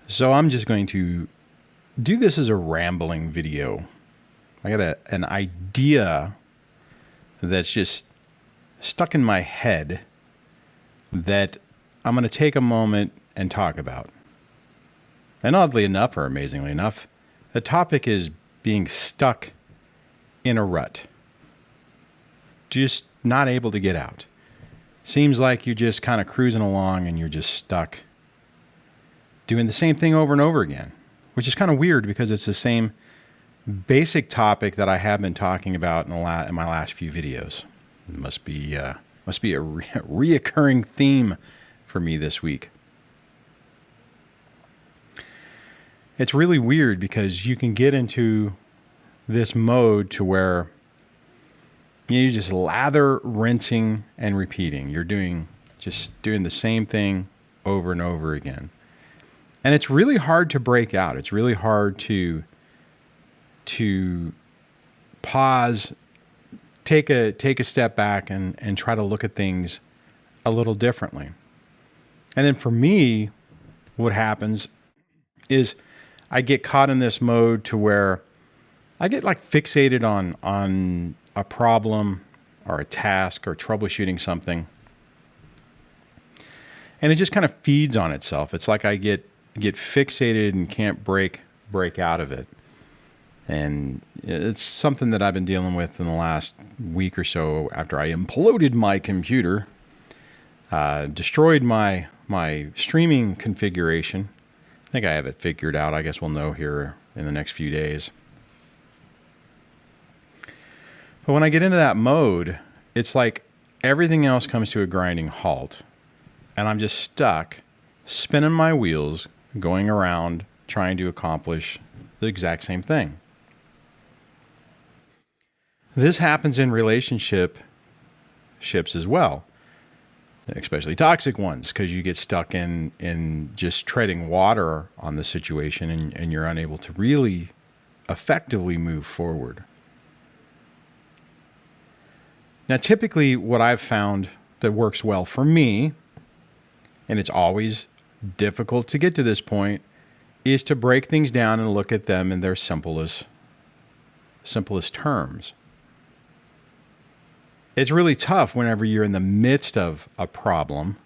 So I'm just going to do this as a rambling video. I got an idea that's just stuck in my head that I'm going to take a moment and talk about. And oddly enough, or amazingly enough, the topic is being stuck in a rut. Just not able to get out. Seems like you're just kind of cruising along and you're just stuck doing the same thing over and over again, which is kind of weird because it's the same basic topic that I have been talking about in my last few videos. It must be a reoccurring theme for me this week. It's really weird because you can get into this mode to where you just lather, rinsing, and repeating. You're just doing the same thing over and over again. And it's really hard to break out. It's really hard to pause, take a step back and try to look at things a little differently. And then for me, what happens is I get caught in this mode to where I get like fixated on a problem or a task or troubleshooting something. And it just kind of feeds on itself. It's like I get fixated and can't break out of it. And it's something that I've been dealing with in the last week or so after I imploded my computer, destroyed my streaming configuration. I think I have it figured out. I guess we'll know here in the next few days. But when I get into that mode, it's like everything else comes to a grinding halt. And I'm just stuck, spinning my wheels, going around trying to accomplish the exact same thing. This happens in relationships as well, especially toxic ones, because you get stuck in just treading water on the situation and you're unable to really effectively move forward. Now, typically what I've found that works well for me, and it's always difficult to get to this point, is to break things down and look at them in their simplest terms. It's really tough whenever you're in the midst of a problem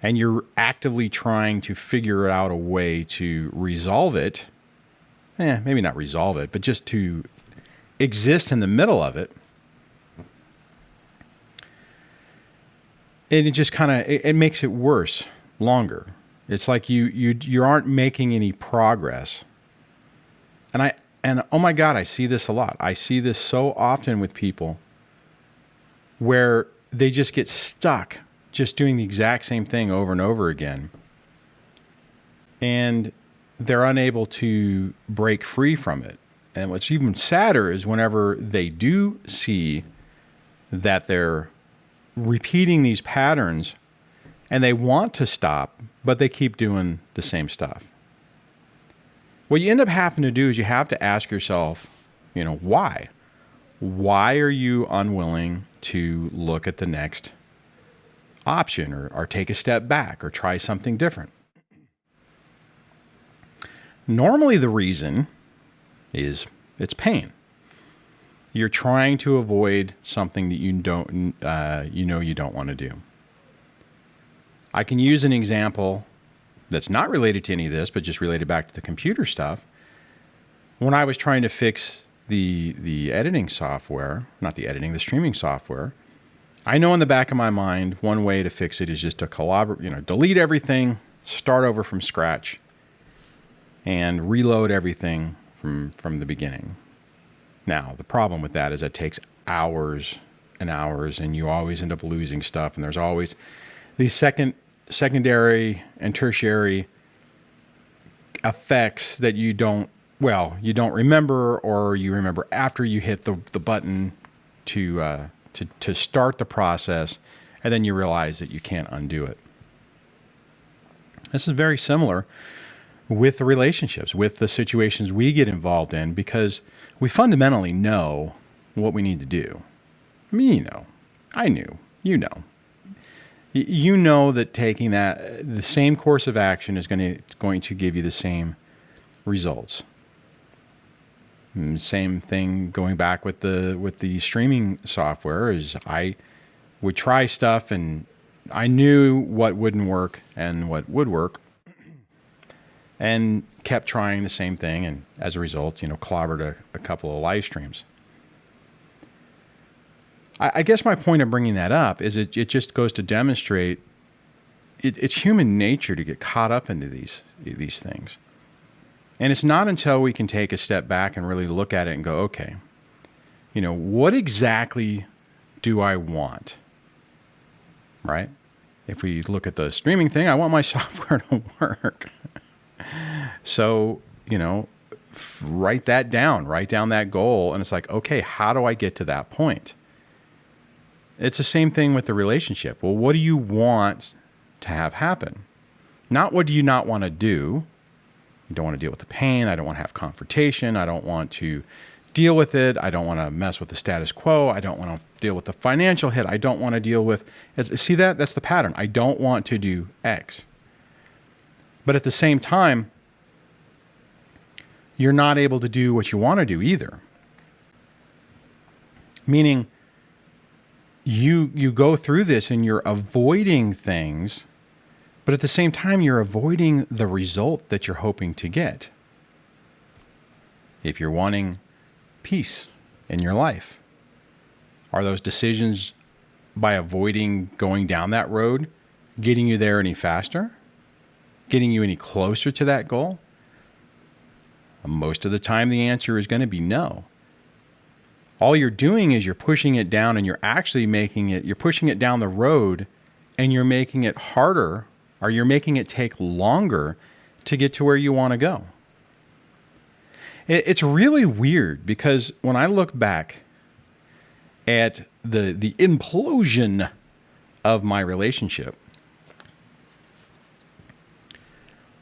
and you're actively trying to figure out a way to resolve it. Maybe not resolve it, but just to exist in the middle of it. And it just kind of, it makes it worse longer. It's like you aren't making any progress. And oh my God, I see this a lot. I see this so often with people where they just get stuck just doing the exact same thing over and over again. And they're unable to break free from it. And what's even sadder is whenever they do see that they're repeating these patterns and they want to stop, but they keep doing the same stuff. What you end up having to do is you have to ask yourself, why? Why are you unwilling to look at the next option or take a step back or try something different? Normally the reason is it's pain. You're trying to avoid something that you don't want to do. I can use an example that's not related to any of this, but just related back to the computer stuff. When I was trying to fix the editing software, the streaming software, I know in the back of my mind, one way to fix it is just to delete everything, start over from scratch, and reload everything from the beginning. Now, the problem with that is it takes hours and hours, and you always end up losing stuff, and there's always these secondary and tertiary effects that you don't remember, or you remember after you hit the button to start the process, and then you realize that you can't undo it. This is very similar with the relationships, with the situations we get involved in, because we fundamentally know what we need to do. I mean, I knew, You know that taking the same course of action is going to give you the same results. And same thing going back with the streaming software is I would try stuff and I knew what wouldn't work and what would work, and kept trying the same thing, and as a result, clobbered a couple of live streams. I guess my point of bringing that up is it just goes to demonstrate it's human nature to get caught up into these things. And it's not until we can take a step back and really look at it and go, okay, what exactly do I want? Right? If we look at the streaming thing, I want my software to work. So, write that down, write down that goal. And it's like, okay, how do I get to that point? It's the same thing with the relationship. Well, what do you want to have happen? Not what do you not want to do. You don't want to deal with the pain. I don't want to have confrontation. I don't want to deal with it. I don't want to mess with the status quo. I don't want to deal with the financial hit. I don't want to deal with, see that? That's the pattern. I don't want to do X. But at the same time, you're not able to do what you want to do either. Meaning, you go through this and you're avoiding things, but at the same time, you're avoiding the result that you're hoping to get. If you're wanting peace in your life, are those decisions by avoiding going down that road getting you there any faster? Getting you any closer to that goal? Most of the time, the answer is going to be no. All you're doing is you're pushing it down, and you're actually you're pushing it down the road, and you're making it harder, or you're making it take longer to get to where you want to go. It's really weird because when I look back at the implosion of my relationship,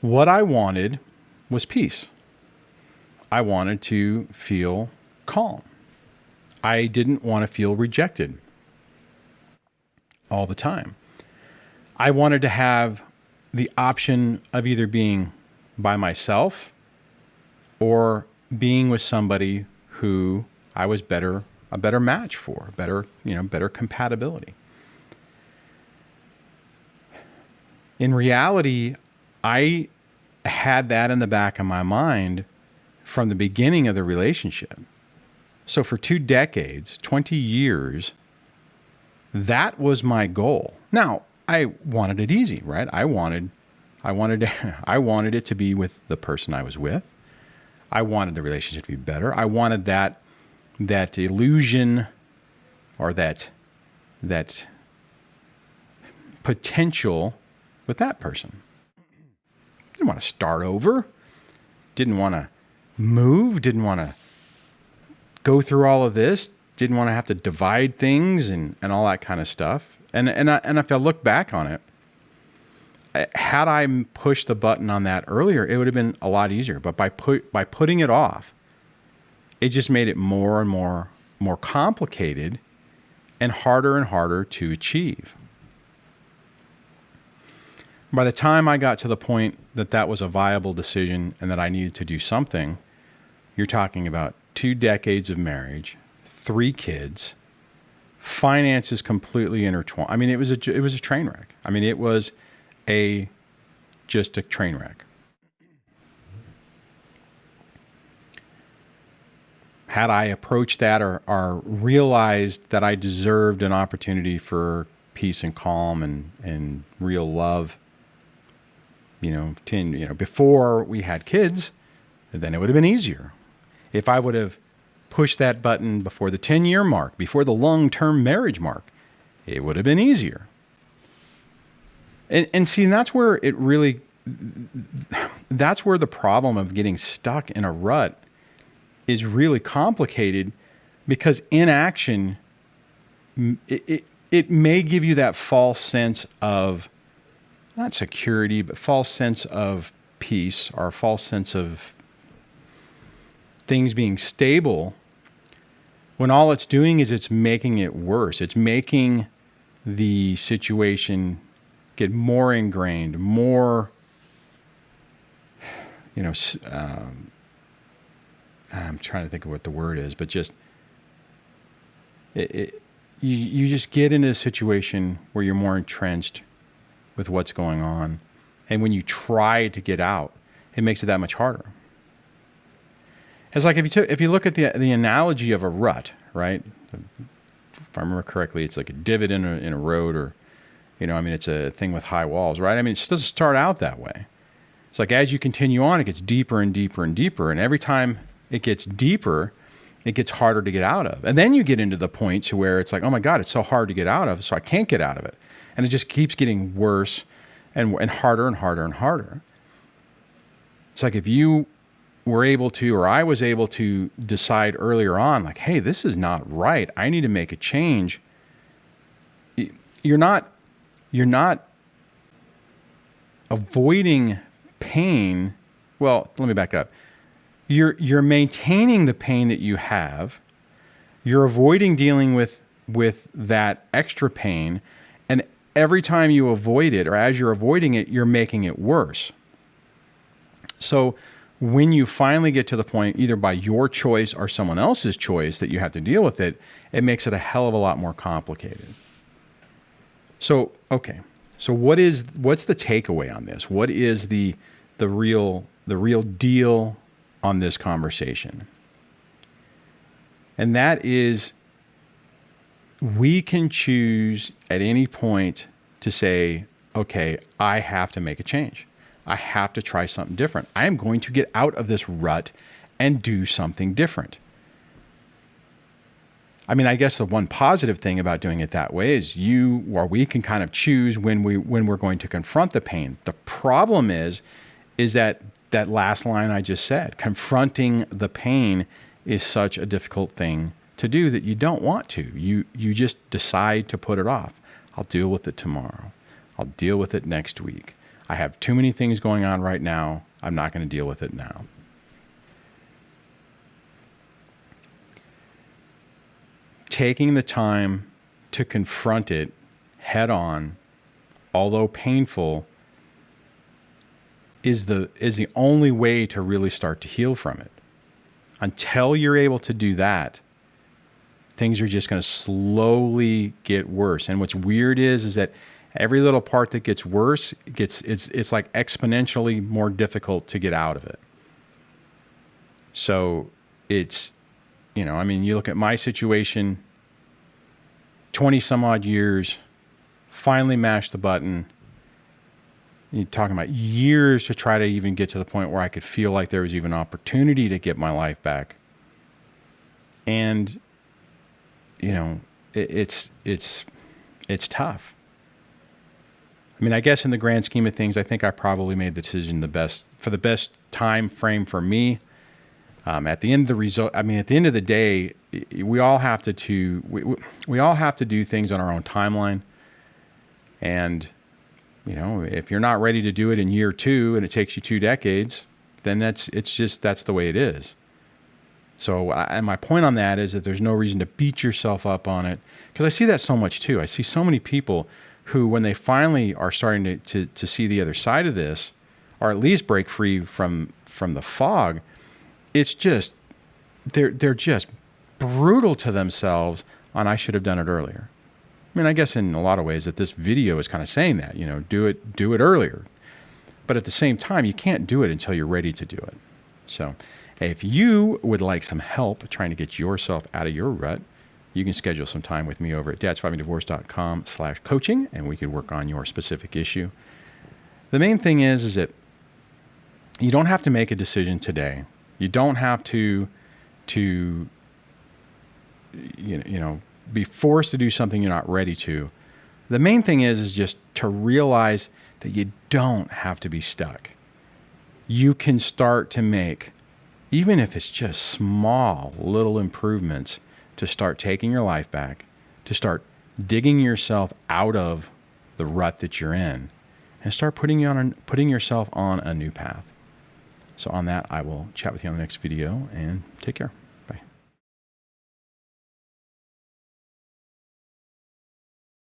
what I wanted was peace. I wanted to feel calm. I didn't want to feel rejected all the time. I wanted to have the option of either being by myself or being with somebody who I was a better match for, better compatibility. In reality, I had that in the back of my mind from the beginning of the relationship. So for 2 decades, 20 years, that was my goal. Now, I wanted it easy, right? I wanted it to be with the person I was with. I wanted the relationship to be better. I wanted that illusion or that potential with that person. Didn't want to start over. Didn't want to move. Didn't want to go through all of this. Didn't want to have to divide things and all that kind of stuff. And if I look back on it, had I pushed the button on that earlier, it would have been a lot easier. But by putting it off, it just made it more and more complicated and harder to achieve. By the time I got to the point that was a viable decision and that I needed to do something, you're talking about 2 decades of marriage, 3 kids, finances completely intertwined. I mean, it was a train wreck. I mean, it was just a train wreck. Had I approached that or realized that I deserved an opportunity for peace and calm and real love, before we had kids, then it would have been easier. If I would have pushed that button before the 10-year mark, before the long-term marriage mark, it would have been easier. And see, that's where that's where the problem of getting stuck in a rut is really complicated, because inaction, it may give you that false sense of, not security, but false sense of peace, or false sense of things being stable, when all it's doing is it's making it worse. It's making the situation get more ingrained, more, I'm trying to think of what the word is, but just, you just get into a situation where you're more entrenched with what's going on. And when you try to get out, it makes it that much harder. It's like if you look at the analogy of a rut, right? If I remember correctly, it's like a divot in a road, or, it's a thing with high walls, right? I mean, it doesn't start out that way. It's like as you continue on, it gets deeper and deeper and deeper. And every time it gets deeper, it gets harder to get out of. And then you get into the point to where it's like, oh my God, it's so hard to get out of, so I can't get out of it. And it just keeps getting worse and harder and harder and harder. It's like if you were able to, or I was able to decide earlier on, like, hey, this is not right. I need to make a change. You're not avoiding pain. Well, let me back up. You're maintaining the pain that you have. You're avoiding dealing with that extra pain. And every time you avoid it, or as you're avoiding it, you're making it worse. So when you finally get to the point, either by your choice or someone else's choice, that you have to deal with it, it makes it a hell of a lot more complicated. So, okay. So what's the takeaway on this? What is the real deal on this conversation? And that is, we can choose at any point to say, okay, I have to make a change. I have to try something different. I am going to get out of this rut and do something different. I mean, I guess the one positive thing about doing it that way is we can kind of choose when we're going to confront the pain. The problem is that last line I just said, confronting the pain is such a difficult thing to do that you don't want to. You just decide to put it off. I'll deal with it tomorrow. I'll deal with it next week. I have too many things going on right now. I'm not going to deal with it now. Taking the time to confront it head on, although painful, is the only way to really start to heal from it. Until you're able to do that, things are just going to slowly get worse. And what's weird is that every little part that gets worse, it's like exponentially more difficult to get out of it. So it's, you look at my situation, 20 some odd years, finally mashed the button. You're talking about years to try to even get to the point where I could feel like there was even opportunity to get my life back. And, it's tough. I mean, I guess in the grand scheme of things, I think I probably made the decision the best time frame for me. At the end of the day, we all have to do things on our own timeline. And, if you're not ready to do it in year 2 and it takes you 2 decades, then that's the way it is. So, and my point on that is that there's no reason to beat yourself up on it, because I see that so much too. I see so many people who, when they finally are starting to see the other side of this, or at least break free from the fog, it's just, they're just brutal to themselves on, I should have done it earlier. I mean, I guess in a lot of ways that this video is kind of saying that, do it earlier. But at the same time, you can't do it until you're ready to do it. So if you would like some help trying to get yourself out of your rut, you can schedule some time with me over at dadsurvivingdivorce.com/coaching, and we could work on your specific issue. The main thing is that you don't have to make a decision today. You don't have to be forced to do something you're not ready to. The main thing is just to realize that you don't have to be stuck. You can start to make, even if it's just small little improvements, to start taking your life back, to start digging yourself out of the rut that you're in, and start putting yourself on a new path. So on that, I will chat with you on the next video, and take care.